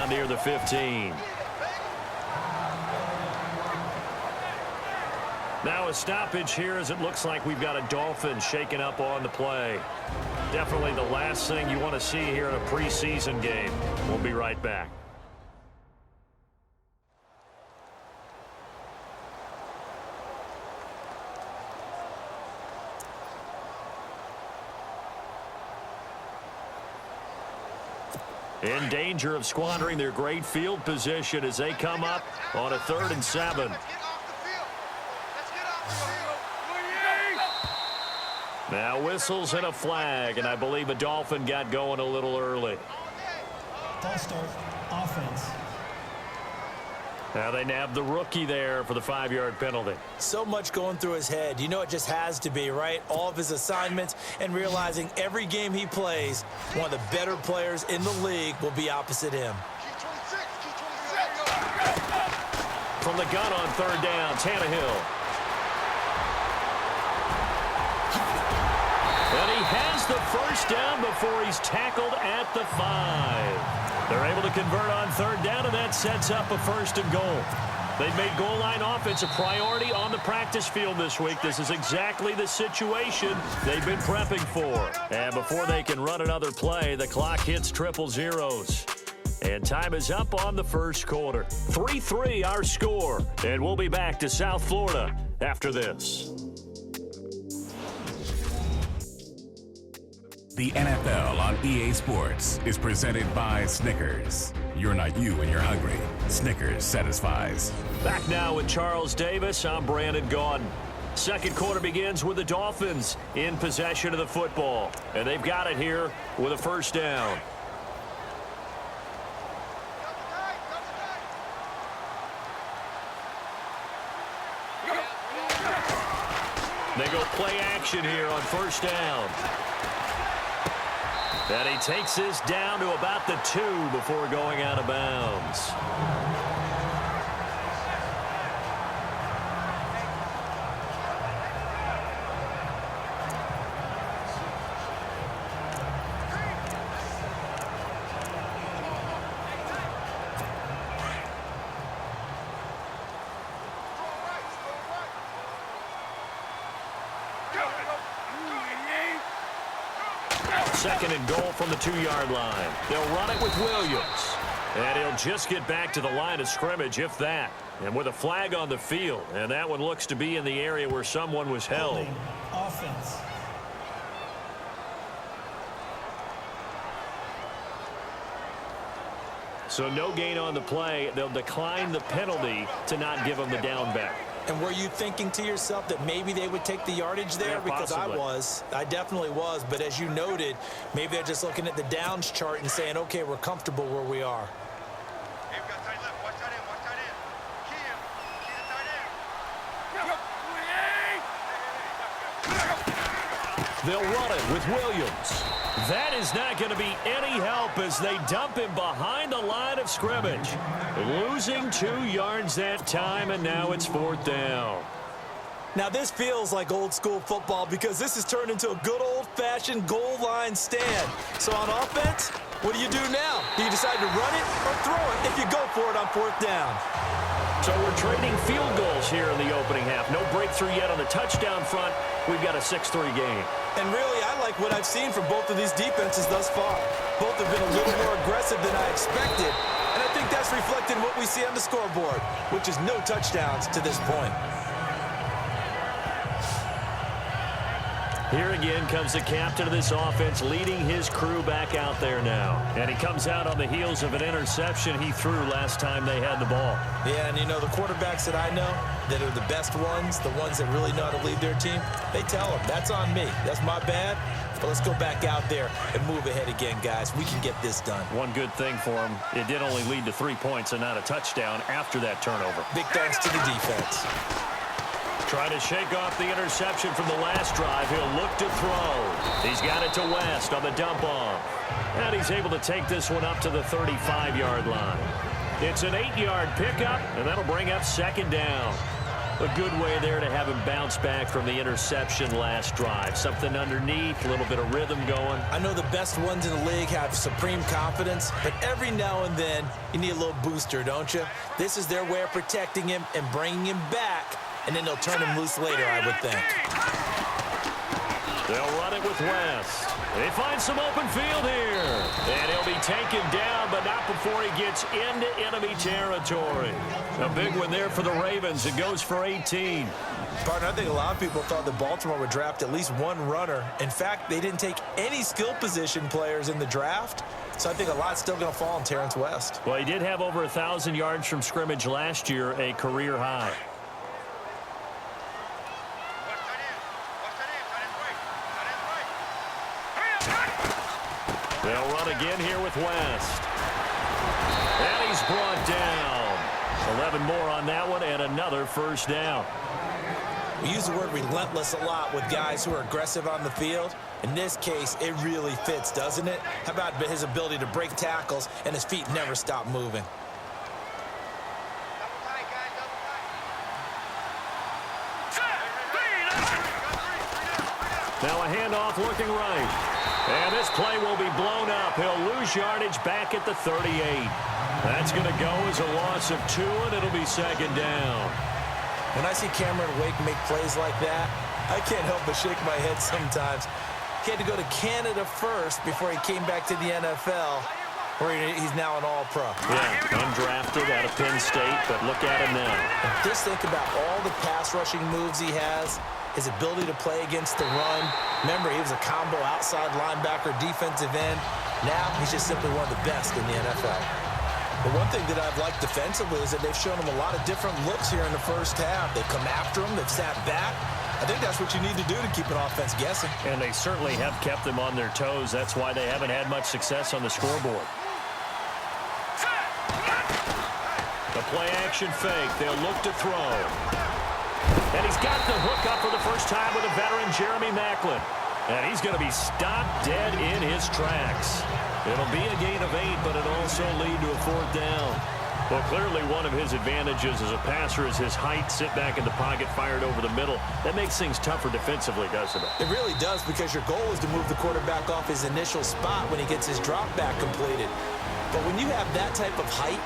down near the 15. Now a stoppage here as it looks like we've got a Dolphin shaking up on the play. Definitely the last thing you want to see here in a preseason game. We'll be right back. In danger of squandering their great field position as they come up on a 3rd and 7. Now whistles and a flag, and I believe a Dolphin got going a little early. False start, offense. Now they nab the rookie there for the 5-yard penalty. So much going through his head. You know it just has to be, right? All of his assignments and realizing every game he plays, one of the better players in the league will be opposite him. From the gun on 3rd down, Tannehill. And he has the first down before he's tackled at the 5. They're able to convert on 3rd down, and that sets up a 1st and goal. They've made goal line offense a priority on the practice field this week. This is exactly the situation they've been prepping for. And before they can run another play, the clock hits triple zeros. And time is up on the first quarter. 3-3 our score. And we'll be back to South Florida after this. The NFL on EA Sports is presented by Snickers. You're not you when you're hungry. Snickers satisfies. Back now with Charles Davis. I'm Brandon Gaudin. Second quarter begins with the Dolphins in possession of the football. And they've got it here with a 1st down. They go play action here on 1st down. And he takes this down to about the 2 before going out of bounds. Second and goal from the 2-yard line. They'll run it with Williams. And he'll just get back to the line of scrimmage, if that. And with a flag on the field. And that one looks to be in the area where someone was held. Offense. So no gain on the play. They'll decline the penalty to not give him the down back. And were you thinking to yourself that maybe they would take the yardage there? Yeah, because possibly. I definitely was. But as you noted, maybe they're just looking at the downs chart and saying, okay, we're comfortable where we are. Hey, we got tight left. Watch tight end. Watch tight end. Key tight end. They'll run it with Williams. That is not going to be any help as they dump him behind the line of scrimmage. Losing 2 yards that time, and now it's 4th down. Now, this feels like old-school football because this has turned into a good old-fashioned goal line stand. So on offense, what do you do now? Do you decide to run it or throw it if you go for it on 4th down? So we're trading field goals here in the opening half. No breakthrough yet on the touchdown front. We've got a 6-3 game. And really, I like what I've seen from both of these defenses thus far. Both have been a little more aggressive than I expected. And I think that's reflected in what we see on the scoreboard, which is no touchdowns to this point. Here again comes the captain of this offense leading his crew back out there now. And he comes out on the heels of an interception he threw last time they had the ball. Yeah, and you know, the quarterbacks that I know that are the best ones, the ones that really know how to lead their team, they tell them, that's on me. That's my bad. But let's go back out there and move ahead again, guys. We can get this done. One good thing for him, it did only lead to 3 points and not a touchdown after that turnover. Big thanks to the defense. Trying to shake off the interception from the last drive. He'll look to throw. He's got it to West on the dump off. And he's able to take this one up to the 35-yard line. It's an 8-yard pickup, and that'll bring up 2nd down. A good way there to have him bounce back from the interception last drive. Something underneath, a little bit of rhythm going. I know the best ones in the league have supreme confidence, but every now and then you need a little booster, don't you? This is their way of protecting him and bringing him back, and then they'll turn him loose later, I would think. They'll run it with West. They find some open field here. And he'll be taken down, but not before he gets into enemy territory. A big one there for the Ravens. It goes for 18. Partner, I think a lot of people thought that Baltimore would draft at least one runner. In fact, they didn't take any skill position players in the draft. So I think a lot's still going to fall on Terrence West. Well, he did have over 1,000 yards from scrimmage last year, a career high. They'll run again here with West. And he's brought down. 11 more on that one and another first down. We use the word relentless a lot with guys who are aggressive on the field. In this case, it really fits, doesn't it? How about his ability to break tackles and his feet never stop moving? Now a handoff looking right. And this play will be blown up. He'll lose yardage back at the 38. That's going to go as a loss of 2, and it'll be second down. When I see Cameron Wake make plays like that, I can't help but shake my head sometimes. He had to go to Canada first before he came back to the NFL, where he's now an all-pro. Yeah, undrafted out of Penn State, but look at him now. And just think about all the pass-rushing moves he has, his ability to play against the run. Remember, he was a combo outside linebacker, defensive end. Now he's just simply one of the best in the NFL. But one thing that I've liked defensively is that they've shown him a lot of different looks here in the first half. They've come after him. They've sat back. I think that's what you need to do to keep an offense guessing. And they certainly have kept them on their toes. That's why they haven't had much success on the scoreboard. The play-action fake. They'll look to throw. And he's got the hook up for the first time with a veteran, Jeremy Maclin. And he's going to be stopped dead in his tracks. It'll be a gain of 8, but it'll also lead to a 4th down. Well, clearly one of his advantages as a passer is his height, sit back in the pocket, fired over the middle. That makes things tougher defensively, doesn't it? It really does, because your goal is to move the quarterback off his initial spot when he gets his drop back completed. But when you have that type of height,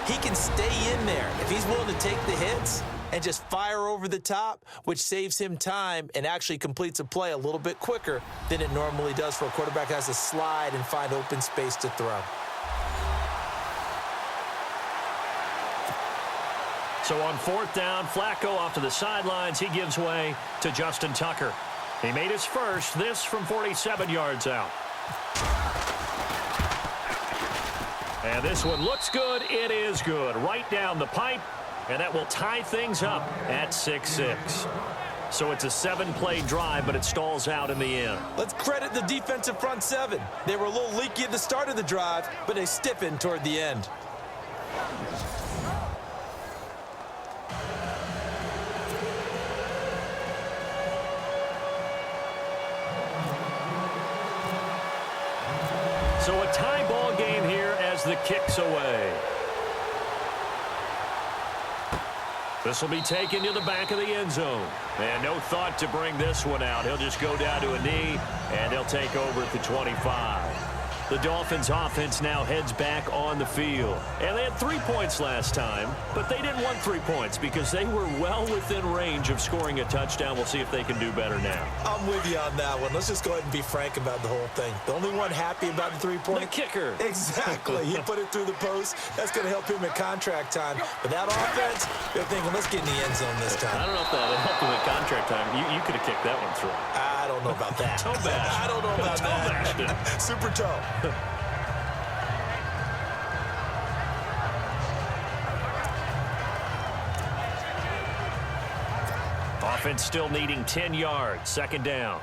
he can stay in there. If he's willing to take the hits and just fire over the top, which saves him time and actually completes a play a little bit quicker than it normally does for a quarterback that has to slide and find open space to throw. So on 4th down, Flacco off to the sidelines. He gives way to Justin Tucker. He made his first, this from 47 yards out. And this one looks good. It is good. Right down the pipe. And that will tie things up at 6-6. So it's a 7-play drive, but it stalls out in the end. Let's credit the defensive front 7. They were a little leaky at the start of the drive, but they stiffened toward the end. So a tie ball game here as the kick's away. This will be taken to the back of the end zone. And no thought to bring this one out. He'll just go down to a knee, and he'll take over at the 25. The Dolphins offense now heads back on the field. And they had 3 points last time, but they didn't want 3 points because they were well within range of scoring a touchdown. We'll see if they can do better now. I'm with you on that one. Let's just go ahead and be frank about the whole thing. The only one happy about the 3-point? The kicker. Exactly. He put it through the post. That's going to help him at contract time. But that offense, they're thinking, let's get in the end zone this time. I don't know if that helped him at contract time. You could have kicked that one through. I don't know about that. Toe bash. I don't know about that. Super toe. Offense still needing 10 yards. 2nd down.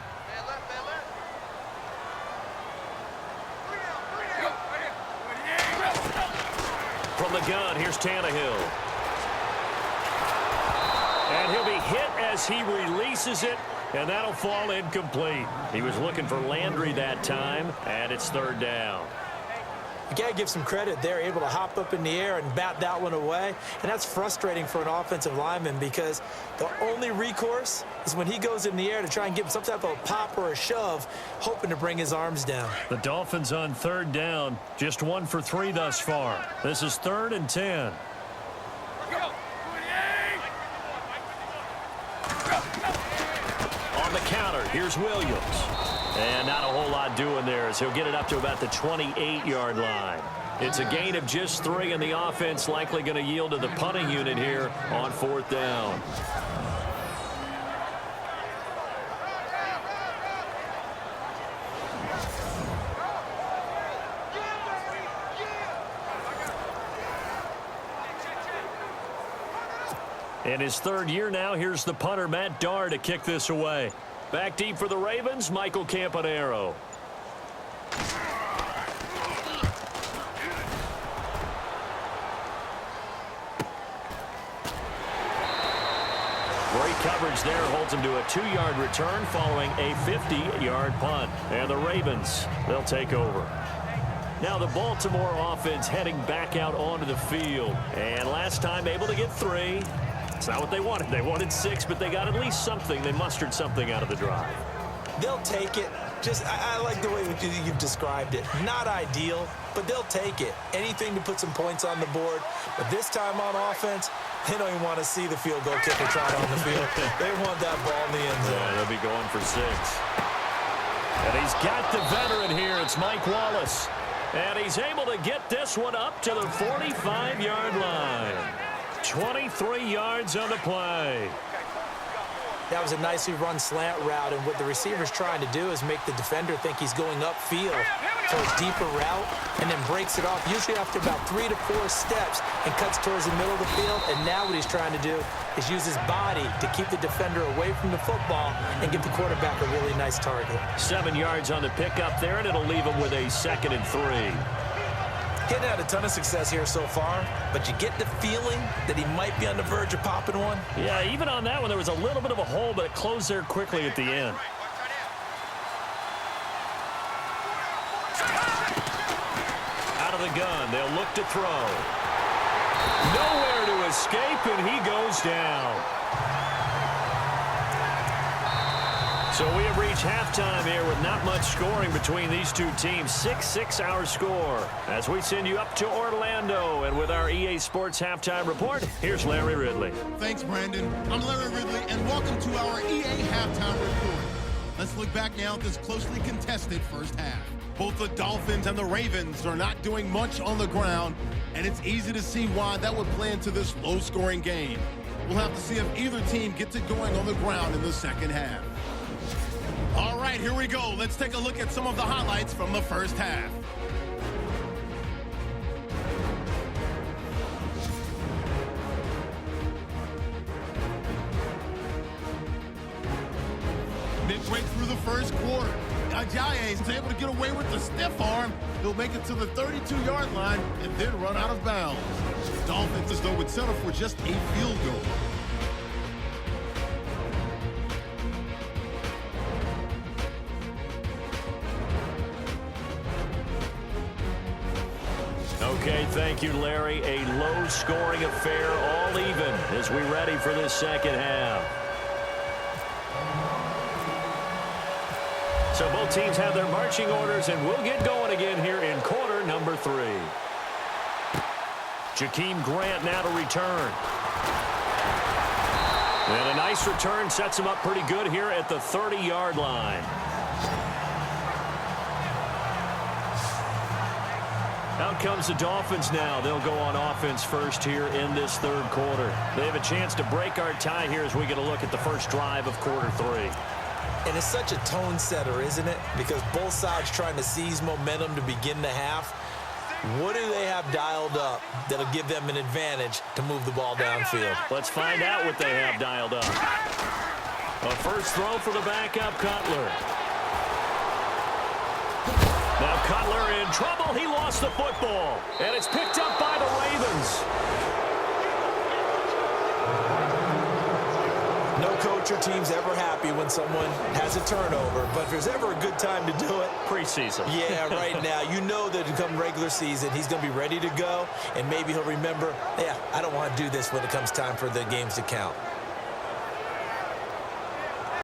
From the gun, here's Tannehill. And he'll be hit as he releases it, and that'll fall incomplete. He was looking for Landry that time, and it's 3rd down. You got to give some credit. They're able to hop up in the air and bat that one away, and that's frustrating for an offensive lineman because the only recourse is when he goes in the air to try and give some type of a pop or a shove, hoping to bring his arms down. The Dolphins on third down, just 1 for 3 thus far. This is 3rd and 10. On the counter, here's Williams. And not a whole lot doing there as he'll get it up to about the 28-yard line. It's a gain of just 3, and the offense likely going to yield to the punting unit here on 4th down. In his 3rd year now, here's the punter, Matt Darr, to kick this away. Back deep for the Ravens, Michael Campanaro. Great coverage there, holds him to a 2-yard return following a 50-yard punt. And the Ravens, they'll take over. Now the Baltimore offense heading back out onto the field. And last time able to get 3. It's not what they wanted. They wanted 6, but they got at least something. They mustered something out of the drive. They'll take it. I like the way you've described it. Not ideal, but they'll take it. Anything to put some points on the board. But this time on offense, they don't even want to see the field goal kicker trot on the field. They want that ball in the end zone. Yeah, they'll be going for 6. And he's got the veteran here. It's Mike Wallace. And he's able to get this one up to the 45-yard line. 23 yards on the play. That was a nicely run slant route, and what the receiver's trying to do is make the defender think he's going upfield for a deeper route, and then breaks it off, usually after about 3 to 4 steps, and cuts towards the middle of the field. And now what he's trying to do is use his body to keep the defender away from the football and give the quarterback a really nice target. 7 yards on the pickup there, and it'll leave him with a 2nd and 3. Getting had a ton of success here so far, but you get the feeling that he might be on the verge of popping one. Yeah, even on that one, there was a little bit of a hole, but it closed there quickly at the end. Out of the gun, they'll look to throw. Nowhere to escape, and he goes down. So we have reached halftime here with not much scoring between these two teams. 6-6 our score as we send you up to Orlando. And with our EA Sports Halftime Report, here's Larry Ridley. Thanks, Brandon. I'm Larry Ridley, and welcome to our EA Halftime Report. Let's look back now at this closely contested first half. Both the Dolphins and the Ravens are not doing much on the ground, and it's easy to see why that would play into this low-scoring game. We'll have to see if either team gets it going on the ground in the second half. All right, here we go. Let's take a look at some of the highlights from the first half. Midway through the first quarter, Ajayi is able to get away with the stiff arm. He'll make it to the 32-yard line and then run out of bounds. Dolphins, as though, would settle for just a field goal. Okay, thank you, Larry. A low-scoring affair, all even, as we ready for this second half. So both teams have their marching orders, and we'll get going again here in quarter number 3. Jakeem Grant now to return. And a nice return sets him up pretty good here at the 30-yard line. Out comes the Dolphins now. They'll go on offense first here in this third quarter. They have a chance to break our tie here as we get a look at the first drive of quarter 3. And it's such a tone setter, isn't it? Because both sides trying to seize momentum to begin the half. What do they have dialed up that'll give them an advantage to move the ball downfield? Let's find out what they have dialed up. A first throw for the backup, Cutler. Now Cutler in trouble. He lost the football. And it's picked up by the Ravens. No coach bet your team's ever happy when someone has a turnover, but if there's ever a good time to do it, preseason. yeah, right now. You know that come regular season, he's going to be ready to go, and maybe he'll remember, yeah, I don't want to do this when it comes time for the games to count.